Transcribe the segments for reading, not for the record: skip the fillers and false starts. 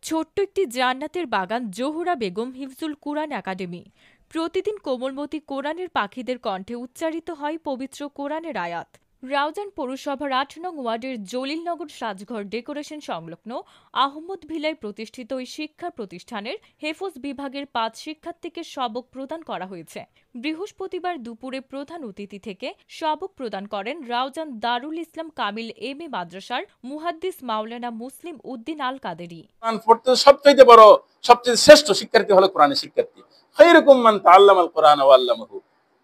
ছোট্ট একটি জান্নাতের বাগান জোহরা বেগম হিফজুল কুরআন একাডেমি। প্রতিদিন কোমলমতি কোরআনের পাখিদের কণ্ঠে উচ্চারিত হয় পবিত্র কোরআনের আয়াত। রাউজান পৌরসভার ৮ নং ওয়ার্ডের জলিলনগর সাজঘর ডেকোরেশন সংলগ্ন আহমদ ভিলায় প্রতিষ্ঠিত ওই শিক্ষা প্রতিষ্ঠানের হেফজ বিভাগের ৫ শিক্ষার্থীকে সবক প্রদান করা হয়েছে। বৃহস্পতিবার দুপুরে প্রধান অতিথি থেকে সবক প্রদান করেন রাউজান দারুল ইসলাম কামিল এম.এ মাদ্রাসার মুহাদ্দিস মাওলানা মুসলিম উদ্দিন আল কাদেরী। কোরআন পড়তে সবচেয়ে বড়, সবচেয়ে শ্রেষ্ঠ শিক্ষার্থী হলো কোরআনের শিক্ষার্থী। খায়রুকুম মান তাআল্লামাল কোরআন ওয়া আল্লামাহু।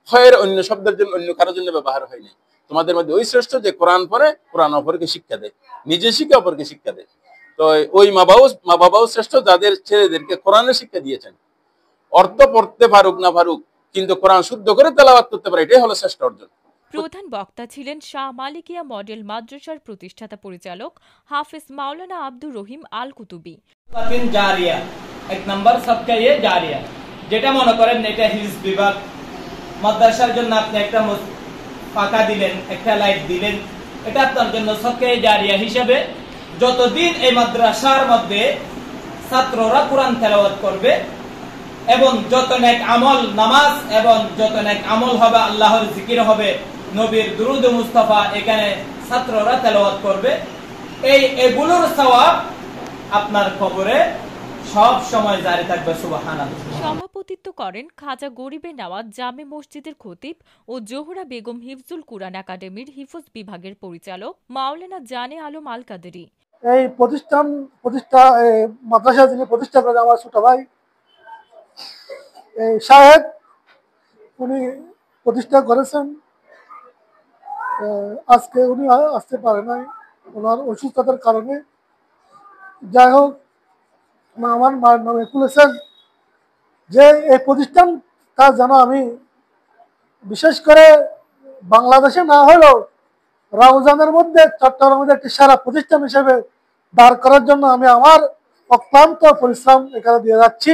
খায়র অন্য শব্দের জন্য, অন্য কারোর জন্য ব্যবহার হয়নি। তোমাদের মধ্যে ওই শ্রেষ্ঠ যে কোরআন পড়ে, কোরআন অপরকে শিক্ষা দেয়, নিজে শিখে অপরকে শিক্ষা দেয়। তো ওই মা বাবাও শ্রেষ্ঠ যাদের ছেলেদেরকে কোরআনের শিক্ষা দিয়েছেন। অর্থ পড়তে পারুক না পারুক, কিন্তু কোরআন শুদ্ধ করে তেলাওয়াত করতে পারে, এটাই হলো শ্রেষ্ঠ অর্জন। প্রধান বক্তা ছিলেন শাহ মালিকিয়া মডেল মাদ্রাসার প্রতিষ্ঠাতা পরিচালক হাফেজ মাওলানা আব্দুর রহিম আল কুতুবী। জারিয়া এক নাম্বার সদকা জারিয়া, যেটা মনে করেন এটা হিফজ বিভাগ মাদ্রাসার জন্য আপনি একটা পাকা দিলেন, একটা লাইট দিলেন, এটা আপনার জন্য সদকা জারিয়া হিসেবে যতদিন এই মাদ্রাসার মধ্যে ছাত্ররা কোরআন তেলাওয়াত করবে এবং যত নেক আমল নামাজ এবং যত নেক আমল হবে, আল্লাহর জিকির হবে, নবীর দুরূদ মুস্তাফা এখানে ছাত্ররা তেলাওয়াত করবে, এগুলোর সওয়াব আপনার কবরে সব সময় জারি থাকবে। সুবহানাল্লাহ। সভাপতিত্ব করেন খাজা গরিবে নওয়াজ জামে মসজিদের খতিব ও জোহরা বেগম হিফজুল কুরআন একাডেমির হিফজ বিভাগের পরিচালক মাওলানা জানে আলম আল কাদেরী। এই মাদ্রাসা যিনি প্রতিষ্ঠা করেন আমার ছোট ভাই সাহেব, উনি প্রতিষ্ঠা করেছেন। আজকে উনি আসতে পারে নাই ওনার অসুস্থতার কারণে। যাই হোক, আমার মায়ের নামে খুলেছেন যে এই প্রতিষ্ঠানটা যেন আমি বিশেষ করে বাংলাদেশে না হলেও রাউজানের মধ্যে, চট্টগ্রামের মধ্যে একটি সেরা প্রতিষ্ঠান হিসেবে দাঁড় করার জন্য আমি আমার অক্লান্ত পরিশ্রম এখানে দিয়ে যাচ্ছি।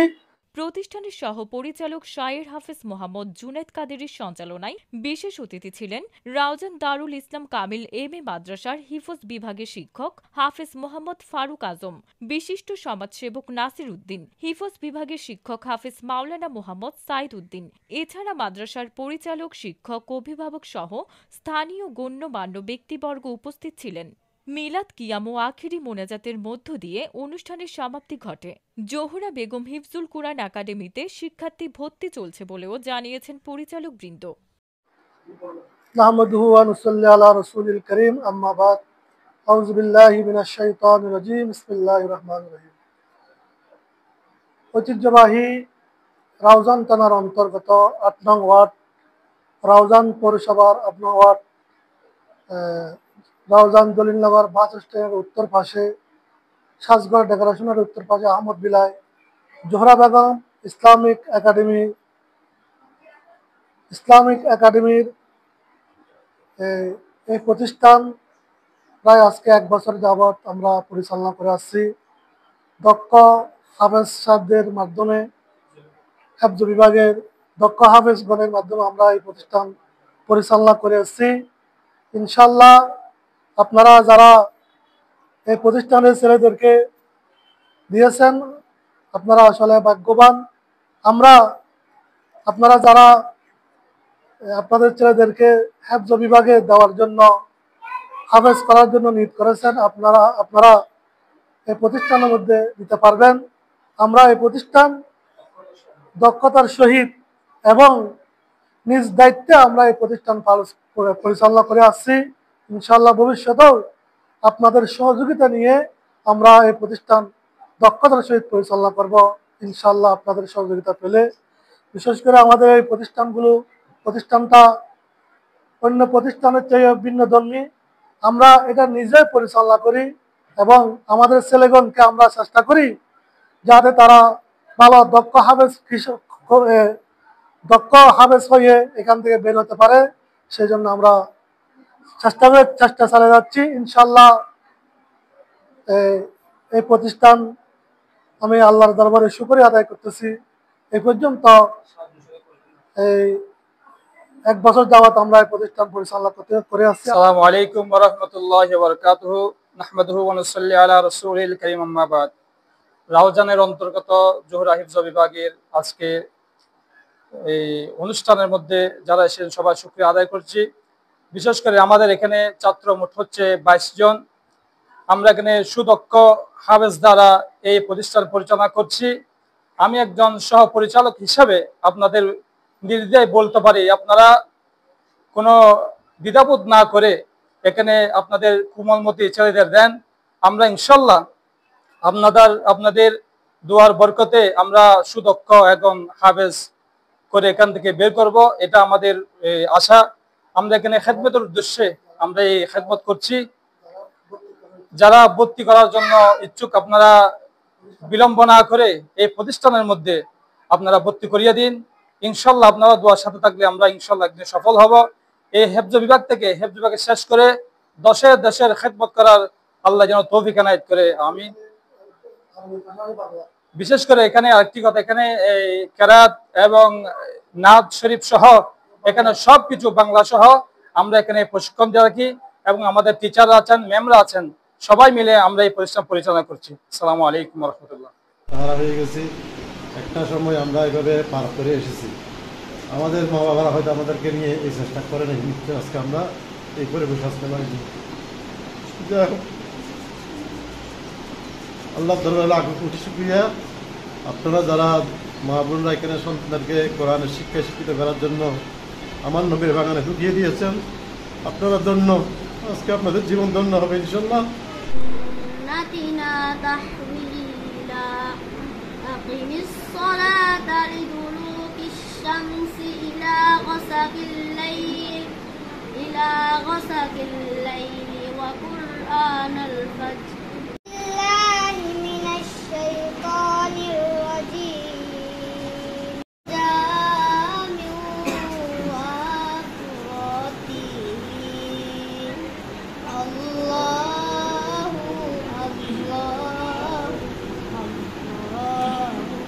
প্রতিষ্ঠানের সহ পরিচালক শায়ের হাফেজ মোহাম্মদ জুনেদ কাদেরীর সঞ্চালনায় বিশেষ অতিথি ছিলেন রাউজান দারুল ইসলাম কামিল এম.এ মাদ্রাসার হিফজ বিভাগের শিক্ষক হাফেজ মোহাম্মদ ফারুক আজম, বিশিষ্ট সমাজসেবক নাসির উদ্দিন, হিফজ বিভাগের শিক্ষক হাফেজ মাওলানা মোহাম্মদ সাইদ উদ্দিন। এছাড়া মাদ্রাসার পরিচালক, শিক্ষক, অভিভাবক সহ স্থানীয় গণ্যমান্য ব্যক্তিবর্গ উপস্থিত ছিলেন। মিলাদ কিয়াম ও আখিরি মোনাজাতের মধ্য দিয়ে অনুষ্ঠানের সমাপ্তি ঘটে। জোহরা বেগম হিফজুল কুরআন একাডেমিতে শিক্ষার্থী ভর্তি চলছে বলেও জানিয়েছেন পরিচালক বৃন্দ। নাহমাদুহু ওয়া নুসাল্লি আলা রাসূলিল কারীম, আম্মা বাদ। আউযু বিল্লাহি মিনাশ শাইতানির রাজীম। বিসমিল্লাহির রহমানির রহিম। ঐতিহ্যবাহী রাউজান থানার অন্তর্গত ৮ নং ওয়ার্ড, রাউজান পৌরসভার ৮ নং ওয়ার্ড, রাউজান জলিলনগর বাস স্ট্যান্ডের উত্তর পাশে, সাজঘর ডেকোরেশনের উত্তর পাশে আহমদ বিলায় জোহরা বেগম ইসলামিক একাডেমির এই প্রতিষ্ঠান প্রায় আজকে ১ বছর যাবৎ আমরা পরিচালনা করে আসছি। দক্ষ হাফেজ সাহেবদের মাধ্যমে, হেফজ বিভাগের দক্ষ হাফেজগণের মাধ্যমে আমরা এই প্রতিষ্ঠান পরিচালনা করে আসছি। ইনশাল্লাহ আপনারা যারা এই প্রতিষ্ঠানের ছেলেদেরকে দিয়েছেন, আপনারা আসলে ভাগ্যবান। আপনারা যারা আপনাদের ছেলেদেরকে হেফজ বিভাগে দেওয়ার জন্য, হাফেজ করার জন্য নিয়োগ করেছেন, আপনারা এই প্রতিষ্ঠানের মধ্যে দিতে পারবেন। আমরা এই প্রতিষ্ঠান দক্ষতার সহিত এবং নিজ দায়িত্বে আমরা এই প্রতিষ্ঠান পরিচালনা করে আসছি। ইনশাআল্লাহ ভবিষ্যতেও আপনাদের সহযোগিতা নিয়ে আমরা এই প্রতিষ্ঠান দক্ষতার সহিত পরিচালনা করব ইনশাআল্লাহ। আপনাদের সহযোগিতা পেলে, বিশেষ করে আমাদের এই প্রতিষ্ঠানটা অন্য প্রতিষ্ঠানের চেয়ে ভিন্নধর্মী। আমরা এটা নিজেই পরিচালনা করি এবং আমাদের ছেলেগণকে আমরা চেষ্টা করি যাতে তারা ভালো দক্ষ হাফেজ হয়ে এখান থেকে বের হতে পারে। সেই জন্য আমরা চেষ্টা চালিয়ে যাচ্ছি। ইনশাল্লাহ এই প্রতিষ্ঠান আমি আল্লাহর দরবারে শুকরিয়া আদায় করতেছি। এই পর্যন্ত ১ বছর যাবত আমরা এই প্রতিষ্ঠান পরিচালনা করে আসছি। আসসালামু আলাইকুম ওয়া রাহমাতুল্লাহি ওয়া বারাকাতুহু। নাহমাদুহু ওয়া নুসাল্লি আলা রাসূলিল কারীম, আম্মা বাদ। রাউজানের অন্তর্গত জোহরা হিফজ বিভাগের আজকে এই অনুষ্ঠানের মধ্যে যারা এসেছেন সবাই শুকরিয়া আদায় করছি। বিশেষ করে আমাদের এখানে ছাত্র মোট হচ্ছে 22 জন। আমরা এখানে সুদক্ষ হাফেজ দ্বারা এই প্রতিষ্ঠান পরিচালনা করছি। আমি একজন সহ পরিচালক হিসাবে আপনাদের নির্দ্বিধায় বলতে পারি, আপনারা কোনো দ্বিধাবোধ না করে এখানে আপনাদের কোমলমতি ছেলেদের দেন। আমরা ইনশাল্লাহ আপনাদের দোয়ার বরকতে আমরা সুদক্ষ এবং হাফেজ করে এখান থেকে বের করব, এটা আমাদের আশা। আমরা এখানে খেদমতের উদ্দেশ্যে আমরা এই খেদমত করছি। যারা ভর্তি করার জন্য ইচ্ছুক আপনারা বিলম্ব না করে এই প্রতিষ্ঠানের মধ্যে আপনারা ভর্তি করিয়ে দিন। ইনশাল্লাহ আপনারা দোয়ার সাথে থাকলে আমরা ইনশাল্লাহ একদিন সফল হব। এই হেফজ বিভাগ থেকে হেফজ বিভাগে শেষ করে দেশের খেদমত করার আল্লাহ যেন তৌফিক এনায়েত করে, আমিন। বিশেষ করে এখানে আরেকটি কথা, এখানে এই কেরাত এবং নাত শরীফ সহ এখানে সবকিছু বাংলা সহ আমরা এখানে প্রশিক্ষণ দিয়ে রাখি এবং আমাদের টিচাররা আছেন, ম্যামরা আছেন, সবাই মিলে আমরা এই প্রতিষ্ঠান পরিচালনা করছি। আসসালামু আলাইকুম ওয়া রাহমাতুল্লাহ। তারা হয়ে গেছি, একটা সময় আমরা এভাবে পার করে এসেছি। আমাদের মা বাবারা হয়তো আমাদেরকে নিয়ে এই চেষ্টা করে নাই, আজকে আমরা এই পরিবেশ আসতে পারিনি। আল্লাহ দরবারে লাখ কোটি শুকরিয়া। আপনারা যারা মা বোনরা এখানে সন্তানদেরকে কোরআনের শিক্ষায় শিক্ষিত করার জন্য আমার নবীর বাগানে ঢুকিয়ে দিয়েছেন, আপনারা ধন্য। আজকে আপনাদের জীবন ধন্য হবে ইনশাল্লাহ। إلى غسق الليل وقرآن الفجر